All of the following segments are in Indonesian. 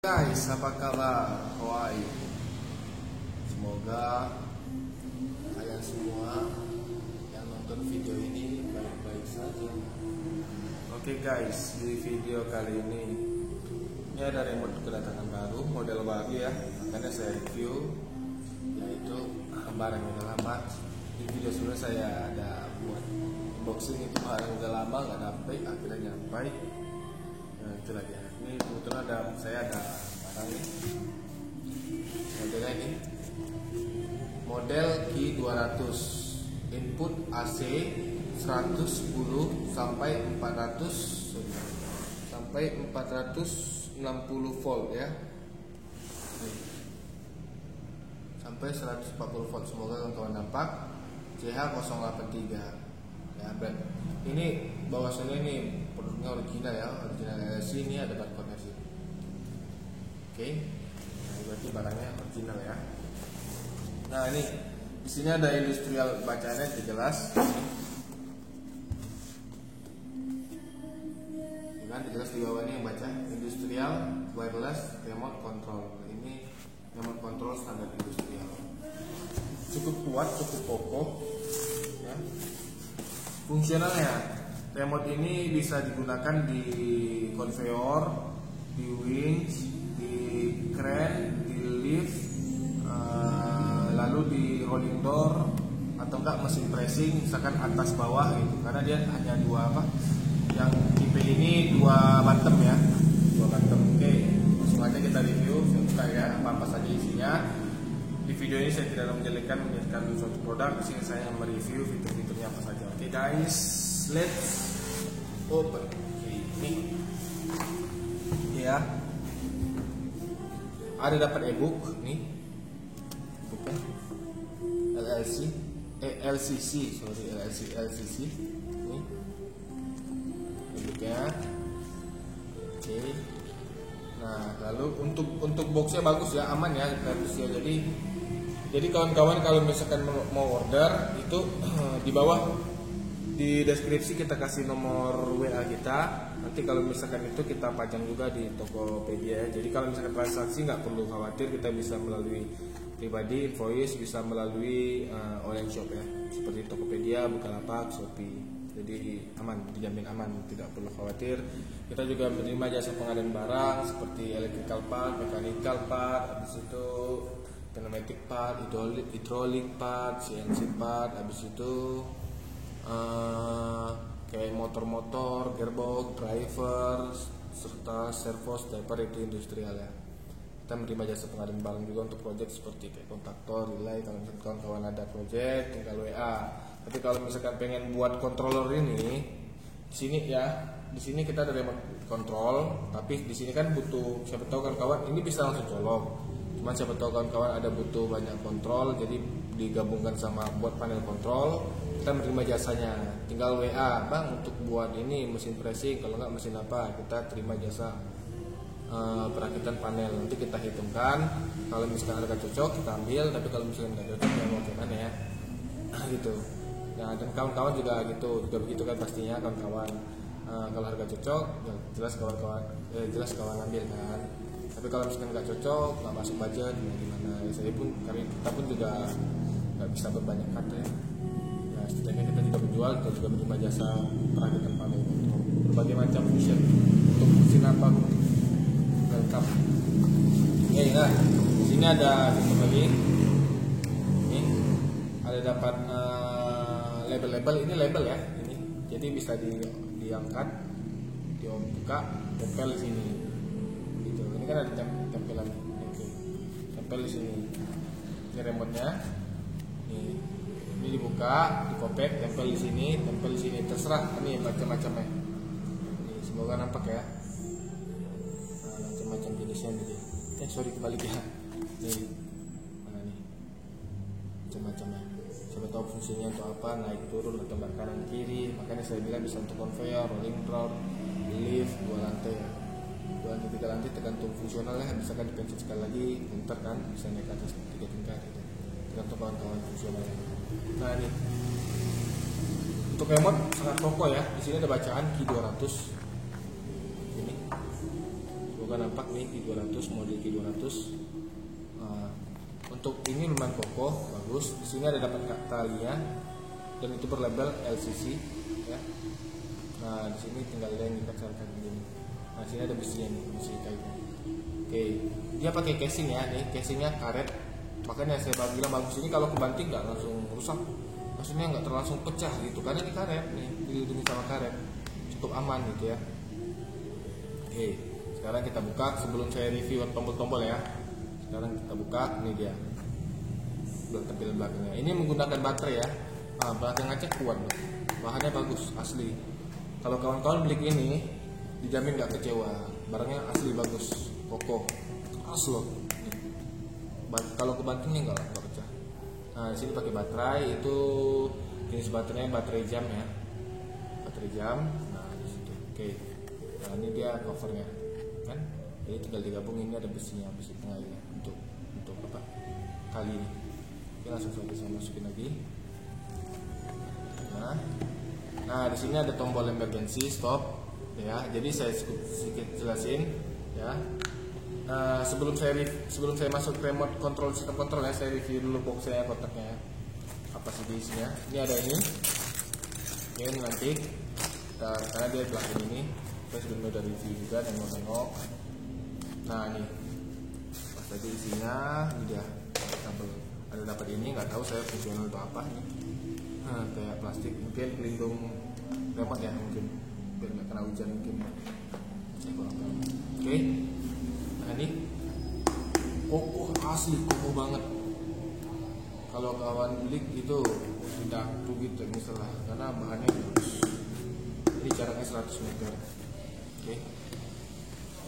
Guys, apa kabar? How are you? Semoga kalian semua yang nonton video ini baik-baik saja. Oke guys, di video kali ini ada remote kedatangan baru, model baru ya. Makanya saya review, yaitu barang yang udah lama. Di video sebelumnya saya ada buat unboxing itu barang yang udah lama nggak sampai, akhirnya nyampai. Nah, itulah dia. Ini kebetulan saya ada barang nih. Modelnya ini model Q200, input AC 110 sampai 460 volt ya. Sampai 140 volt. Semoga kawan-kawan nampak. CH083 ya, brand. Ini bawahnya ini produknya original ya, original LC. Ini ada barcode-nya sih. Oke. Nah, berarti barangnya original ya. Nah, ini di sini ada industrial, bacanya jelas. Kan jelas di bawah ini yang baca industrial wireless remote control. Ini remote control standar industrial. Cukup kuat, cukup kokoh ya. Fungsionalnya, remote ini bisa digunakan di konveyor, di winch, di crane, di lift, lalu di rolling door, atau enggak mesin pressing, misalkan atas bawah gitu. Karena dia hanya dua yang tipe ini dua bottom ya, dua bottom. Oke, langsung aja kita review. Saya buka ya apa saja isinya. Di video ini saya tidak menjelekkan suatu produk. Di sini saya mereview fitur-fiturnya apa saja. Oke guys, let's open. Ini ya, ada dapat ebook nih, bukan LCC nih ebooknya. Oke. Nah, lalu untuk boxnya bagus ya, aman ya, gratis ya. Jadi kawan-kawan kalau misalkan mau order itu di bawah di deskripsi kita kasih nomor WA kita. Nanti kalau misalkan itu kita pajang juga di Tokopedia. Jadi kalau misalkan transaksi nggak perlu khawatir, kita bisa melalui pribadi, invoice, bisa melalui online shop ya, seperti Tokopedia, Bukalapak, Shopee. Jadi aman, dijamin aman, tidak perlu khawatir. Kita juga menerima jasa pengadaan barang seperti electrical part, mechanical part, habis itu pneumatic part, hydraulic part, CNC part, habis itu kayak motor-motor, gearbox, driver, serta servo, stepper, itu industrial ya. Kita menerima jasa pengadaan barang juga untuk project seperti kayak kontaktor, relay. Kalau misalkan kawan-kawan ada project tinggal WA. Tapi kalau misalkan pengen buat controller ini, di sini ya, di sini kita ada remote control. Tapi di sini kan butuh, siapa tahu kawan-kawan ini bisa langsung colok. Cuman siapa tahu kawan-kawan ada butuh banyak kontrol, jadi digabungkan sama buat panel kontrol. Kita menerima jasanya, tinggal WA, bang untuk buat ini mesin pressing, kalau nggak mesin apa, kita terima jasa perakitan panel. Nanti kita hitungkan, kalau misalkan harga cocok kita ambil, tapi kalau misalkan nggak cocok ya mau gimana ya, gitu. Nah, dan kawan-kawan juga begitu kan pastinya kawan-kawan. Kalau harga cocok, ya jelas kawan ambil kan. Tapi kalau misalkan nggak cocok, nggak masuk budget, gimana? Kita pun juga nggak bisa berbanyak kata ya. Nah, setidaknya kita juga menjual, kita juga menerima jasa perakitan panel untuk berbagai macam function, untuk mesin apa lengkap. Oke, nah di sini ada fitur lagi. Ini ada dapat label-label, ini label ya, ini. Jadi bisa diangkat, dibuka, tempel di sini. Gitu. Ini kan ada tempelan. Oke. Tempel di sini. Ini remote-nya. Ini dibuka, dikopek, tempel di sini, terserah. Ini macam-macamnya. Ini semoga nampak ya. Nah, macam-macam jenisnya nih. Kebalik ya. Nih. Mana nih? Macam-macamnya. Siapa tahu fungsinya untuk apa, naik turun atau kanan kiri. Makanya saya bilang bisa untuk konveyor, rolling door, lift, 2 lantai ya. 2 lantai 3 lantai tergantung fungsionalnya. Misalkan dipencet sekali lagi muter kan, bisa naik ke atas 3 tingkat gitu. Tergantung kawan-kawan fungsionalnya. Nah ini untuk remote sangat kokoh ya. Di sini ada bacaan Q200. Ini 200 juga nampak nih Q200, model Q200. Untuk ini lumayan kokoh, bagus. Di sini ada dapat talinya dan itu berlabel LCC ya. Nah di sini tinggal yang dikacaukan begini. Nah sini ada besinya nih, besi kaitnya. Oke, dia pakai casing ya, nih casingnya karet. Makanya saya bilang bagus, ini kalau kebanting nggak langsung rusak, maksudnya nggak terlangsung pecah gitu, karena ini karet nih, dilindungi sama karet, cukup aman gitu ya. Oke, sekarang kita buka sebelum saya review tombol-tombol ya. Sekarang kita buka, ini dia tampilan belakangnya. Ini menggunakan baterai ya. Belakang aja kuat loh, bahannya bagus asli. Kalau kawan-kawan beli ini dijamin nggak kecewa, barangnya asli bagus, kokoh, keras loh. Kalau kebantingnya nggak pecah. Nah di sini pakai baterai, itu jenis baterainya baterai jam ya, baterai jam. Nah di situ. Oke, nah ini dia covernya kan, jadi tinggal digabung. Ini ada besinya, besi tengah ini untuk apa kali ini. Oke, langsung saja saya masukin lagi. Nah di sini ada tombol emergency stop ya. Jadi saya sedikit jelasin ya. Sebelum saya masuk remote control sistem kontrol ya, saya review dulu boxnya, kotaknya apa sih di isinya. Ini ada ini. Oke, ini nanti karena dia belakang ini saya sebelumnya udah review juga dan mau tengok. Nah ini pas tadi isinya, ini dia ada dapat ini, nggak tahu saya fungsional atau apa ini. Kayak plastik, mungkin pelindung remote ya, mungkin biar nggak kena hujan mungkin. Saya kurang tahu. Oke, nah ini kokoh asli, kokoh banget. Kalau kawan beli itu tidak rugi teknis lah, karena bahannya bagus. Ini jaraknya 100 meter. Oke.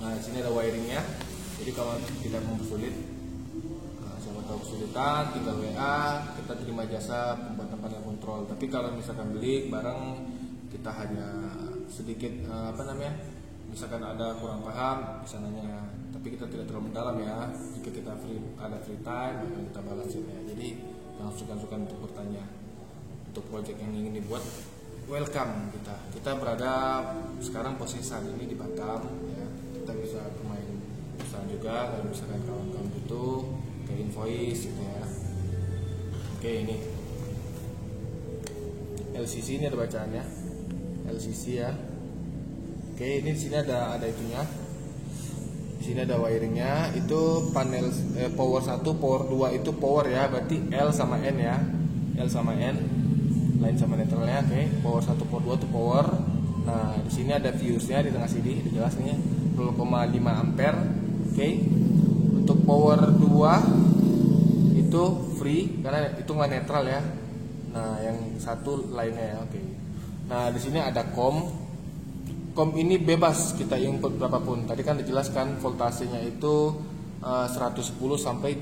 Nah di sini ada wiringnya. Jadi kalau tidak mempersulit, siapa tahu kesulitan, tinggal WA, kita terima jasa pembuatan panel kontrol. Tapi kalau misalkan beli barang kita hanya sedikit misalkan ada kurang paham bisa nanya, tapi kita tidak terlalu mendalam ya. Jika kita ada free time maka kita balas ya. Jadi jangan suka-suka untuk bertanya. Untuk project yang ingin dibuat, welcome kita berada sekarang posisi saat ini di Batam ya. Kita bisa bermain perusahaan juga kalau misalkan kawan-kawan butuh kayak invoice gitu ya. Oke, ini LCC, ini ada bacaannya LCC ya. Oke, ini di sini ada itunya. Di sini ada wiringnya. Itu panel power 1, power 2 itu power ya, berarti L sama N ya. L sama N, line sama netralnya. Oke, power 1, power 2 itu power. Nah, di sini ada fuse-nya di tengah sini, jelas nih 0,5 ampere. Oke. Untuk power 2 itu free karena itu nggak netral ya. Nah, yang satu lainnya ya. Oke. Nah, di sini ada kom ini bebas kita input berapapun. Tadi kan dijelaskan voltasenya itu 110 sampai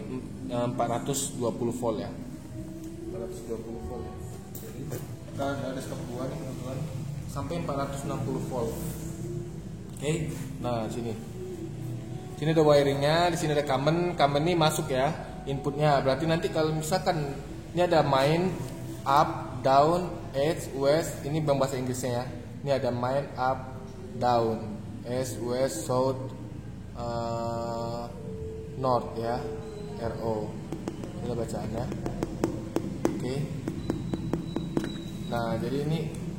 420 volt ya. 420 volt ya. Jadi kita ada stop 2 nih teman-teman, sampai 460 volt. Oke. Nah, sini ada wiringnya, di sini ada common ini masuk ya inputnya. Berarti nanti kalau misalkan ini ada main, up, down, east, west, ini bahasa Inggrisnya ya. Ini ada main, up, down, east, west, south, north ya, RO. Ini bacaannya. Oke. Nah, jadi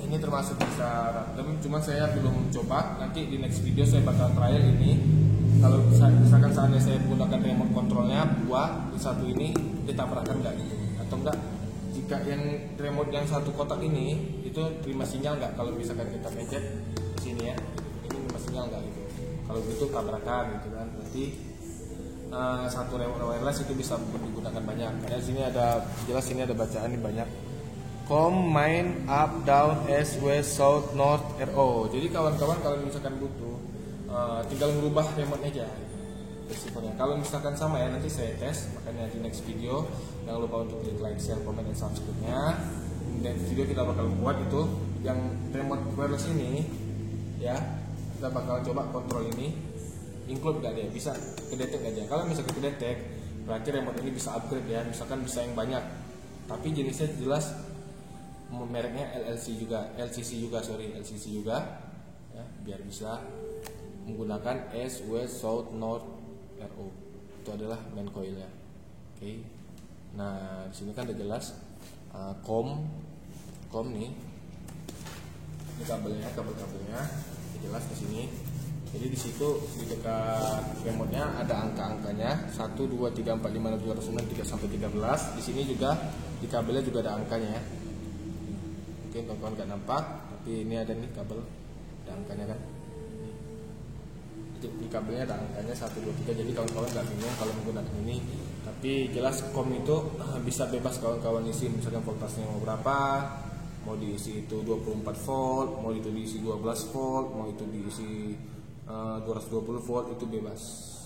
ini termasuk bisa random, cuma saya belum coba. Nanti di next video saya bakal trial ini. Kalau misalkan saatnya saya menggunakan remote controlnya buat di satu ini ditabrakan nggak gitu, atau enggak jika yang remote yang satu kotak ini itu terima sinyal nggak kalau misalkan kita pencet di sini ya, ini terima sinyal nggak gitu. Kalau gitu tabrakan gitu kan, berarti satu remote wireless itu bisa digunakan banyak. Karena di sini ada jelas, ini ada bacaan ini banyak. Main, up, down, east, west, south, north, RO. Jadi kawan-kawan kalau misalkan butuh tinggal merubah remote aja resikonya. Kalau misalkan sama ya, nanti saya tes. Makanya di next video jangan lupa untuk klik like, share, comment, dan subscribe-nya. Dan video kita bakal buat itu yang remote wireless ini ya, kita bakal coba kontrol ini include gak dia, bisa kedetek aja. Kalau misalkan kedetek berarti remote ini bisa upgrade ya, misalkan bisa yang banyak, tapi jenisnya jelas mereknya LCC juga ya, biar bisa menggunakan east, west, south, north, RO. Itu adalah main coilnya. Oke. Nah, di sini kan udah jelas kom nih. Ini kabel-kabelnya jelas di sini. Jadi di situ di dekat remote-nya ada angka-angkanya 1 2 3 4 5 6 7 8 9 3 sampai 13. Di sini juga di kabelnya juga ada angkanya ya. Mungkin kawan-kawan nggak nampak, tapi ini ada nih kabel, ada angkanya kan. Di kabelnya ada angkanya 1 2 3. Jadi kawan-kawan nggak bingung kalau menggunakan ini. Tapi jelas kom itu bisa bebas kawan-kawan isi, misalkan voltasenya mau berapa, mau diisi itu 24 volt, mau itu diisi 12 volt, mau itu diisi 220 volt, itu bebas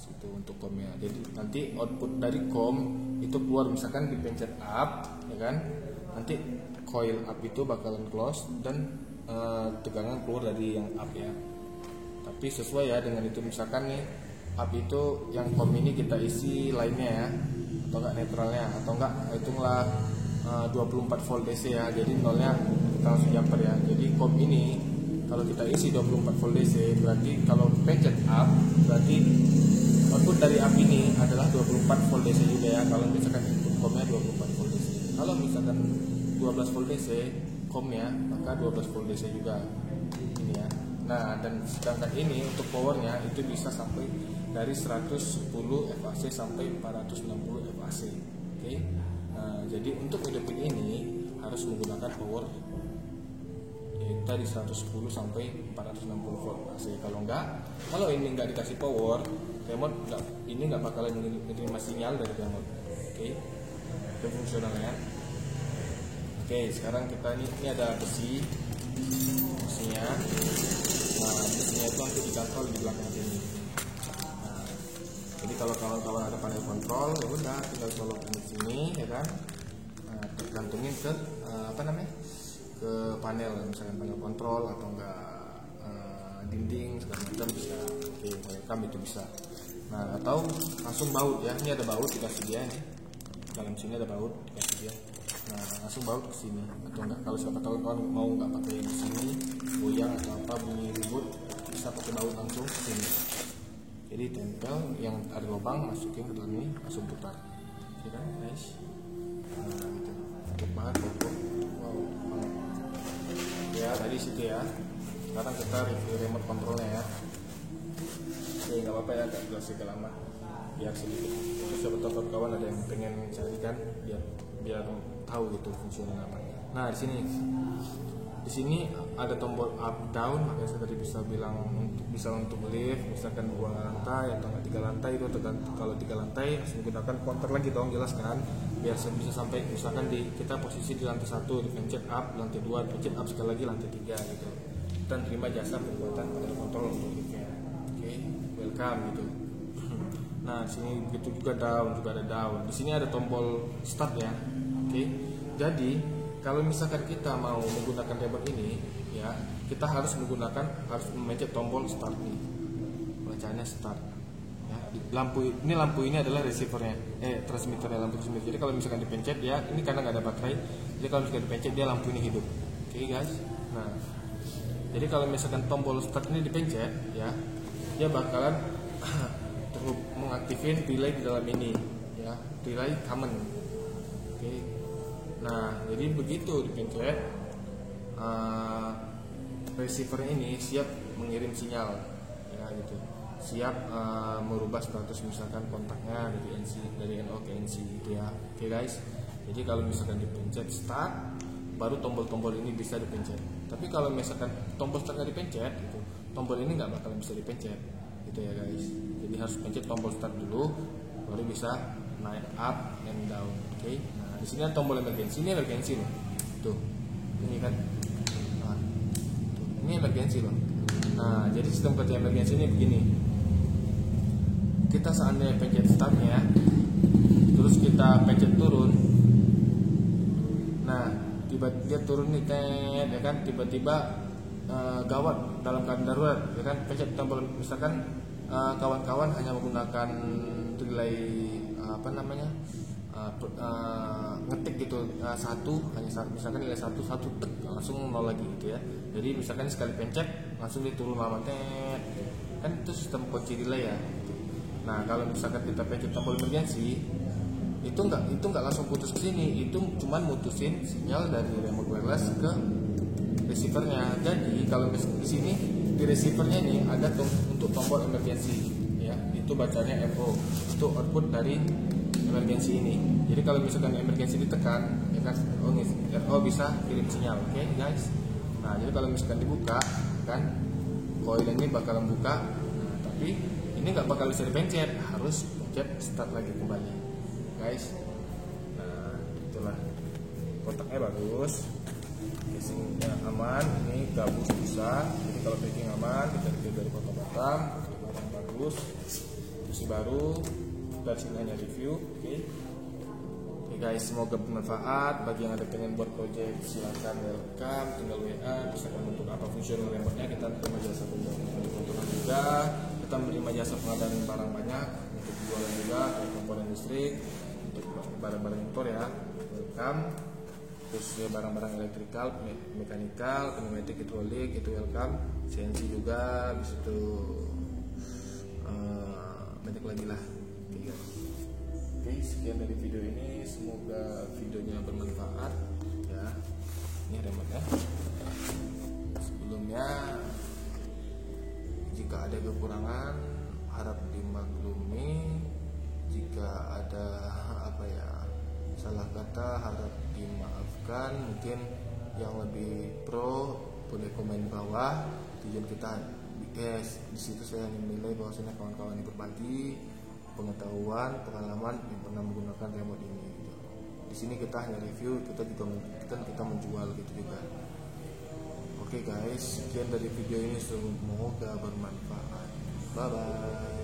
itu untuk komnya. Jadi nanti output dari kom itu keluar, misalkan dipencet up ya kan, nanti coil up itu bakalan close dan tegangan keluar dari yang up ya. Tapi sesuai ya dengan itu, misalkan nih up itu yang kom ini kita isi lainnya ya, atau enggak netralnya, atau enggak hitunglah 24 volt DC ya, jadi nolnya kita langsung jumper ya. Jadi kom ini kalau kita isi 24 volt DC, berarti kalau pencet up berarti output dari up ini adalah 24 volt DC juga ya. Kalau misalkan input komnya 24 volt DC, kalau misalkan 12 volt DC komnya, maka 12 volt DC juga ini ya. Nah, dan sedangkan ini untuk powernya itu bisa sampai dari 110 FAC sampai 460 FAC. Oke. Nah, jadi untuk hidupin ini harus menggunakan power yaitu tadi 110 sampai 460 volt AC. Kalau ini enggak dikasih power, remote ini nggak bakalan menerima sinyal dari remote. Oke. Itu fungsionalnya. Oke, sekarang kita ini ada besinya. Nah, besinya itu nanti dikontrol di belakang sini. Nah, jadi kalau kawan-kawan ada panel kontrol, ya udah tinggal colokin di sini ya kan. Nah, tergantungin ke ke panel, misalkan panel kontrol atau enggak dinding segala macam bisa. Oke, welcome itu bisa. Nah, atau langsung baut ya. Ini ada baut dikasih dia nih. Dalam sini ada baut dikasih dia. Nah, langsung baut ke sini atau enggak, kalau siapa tahu kawan mau nggak pakai di sini goyang atau apa bunyi ribut, bisa pakai baut langsung ke sini. Jadi tempel yang ada lubang, masukin ke dalam ini, langsung putar. Oke kan, guys. Nah, gitu. Untuk banget pokok. Wow, banget. Ya, tadi situ ya. Sekarang kita review remote controlnya ya. Oke, nggak apa-apa ya, agak jelas agak lama. Biar sedikit. Terus siapa tahu kawan ada yang pengen cari kan, biar tahu gitu fungsinya apa. Nah, di sini ada tombol up down, makanya saya tadi bisa bilang bisa untuk lift, misalkan 2 lantai atau 3 lantai itu kalau 3 lantai harus menggunakan counter lagi dong, jelas kan, biar bisa sampai misalkan kita posisi di lantai 1 dipencet up, lantai 2 dipencet up sekali lagi, lantai 3 gitu, dan terima jasa pembuatan panel kontrol untuk liftnya. Oke, welcome gitu. Nah, di sini begitu juga ada down. Di sini ada tombol start ya. Oke. Jadi, kalau misalkan kita mau menggunakan remote ini ya, kita harus memencet tombol start nih. Bacaannya start. Ya, lampu ini adalah receivernya. Transmitternya, lampu transmitter. Jadi kalau misalkan dipencet ya, ini karena nggak ada baterai. Jadi kalau misalkan dipencet dia lampu ini hidup. Oke, guys. Nah, jadi kalau misalkan tombol start ini dipencet ya, dia bakalan mengaktifin relay di dalam ini ya, relay common. Oke. Nah, jadi begitu dipencet receiver ini siap mengirim sinyal ya gitu, siap merubah status misalkan kontaknya dari NO ke NC gitu ya. Oke guys, jadi kalau misalkan dipencet start, baru tombol-tombol ini bisa dipencet. Tapi kalau misalkan tombol start nggak dipencet gitu, tombol ini nggak bakal bisa dipencet gitu ya guys. Jadi harus pencet tombol start dulu, baru bisa naik up and down. Oke. Nah, di sini ada tombol emergency, ini emergency loh. Tuh, ini kan. Nah, tuh, ini emergency loh. Nah, jadi sistem kerja emergency ini begini. Kita seandainya pencet startnya, terus kita pencet turun. Nah, tiba-tiba turun nih, ya kan? Tiba-tiba gawat dalam keadaan darurat, ya kan? Pencet tombol misalkan kawan-kawan hanya menggunakan relay ngetik gitu, misalkan nilai satu langsung nol lagi gitu ya. Jadi misalkan sekali pencet langsung diturun lama kan itu sistem kunci delay ya. Nah kalau misalkan kita pencet tombol emergency, itu nggak langsung putus ke sini, itu cuman mutusin sinyal dari remote wireless ke receivernya. Jadi kalau di sini di receivernya ini ada untuk tombol emergency ya, itu bacanya FO, itu output dari emergency ini. Jadi kalau misalkan emergency ditekan ya kan, RO bisa kirim sinyal. Oke guys, nah jadi kalau misalkan dibuka kan koil ini bakal membuka, nah, tapi ini nggak bakal bisa dipencet, harus pencet start lagi kembali guys. Nah itulah, kotaknya bagus, casingnya aman, ini gabus bisa. Jadi kalau packing aman, kita review dari Kota Batam, barang bagus, kursi baru, dari sini hanya review. Oke guys, semoga bermanfaat. Bagi yang ada pengen buat project silahkan welcome, tinggal WA. Misalkan untuk apa fungsional remote-nya, kita terima jasa pembuatan juga, kita menerima jasa pengadaan barang banyak untuk jualan juga, kayak komponen listrik, untuk barang-barang impor ya, welcome. Terus ya barang-barang elektrikal, mekanikal, pneumatik, hidrolik itu welcome. CNC juga, bisa itu banyak lagi lah. Oke, sekian dari video ini, semoga videonya bermanfaat ya. Ini remote-nya. Sebelumnya jika ada kekurangan harap dimaklumi, jika ada salah kata harap dimaafkan. Mungkin yang lebih pro boleh komen bawah. Tujuan kita di situ saya ingin menilai bahwasanya kawan-kawan yang berbagi pengetahuan, pengalaman yang pernah menggunakan remote ini. Di sini kita hanya review, kita menjual gitu juga. Oke guys, sekian dari video ini, semoga bermanfaat. Bye bye.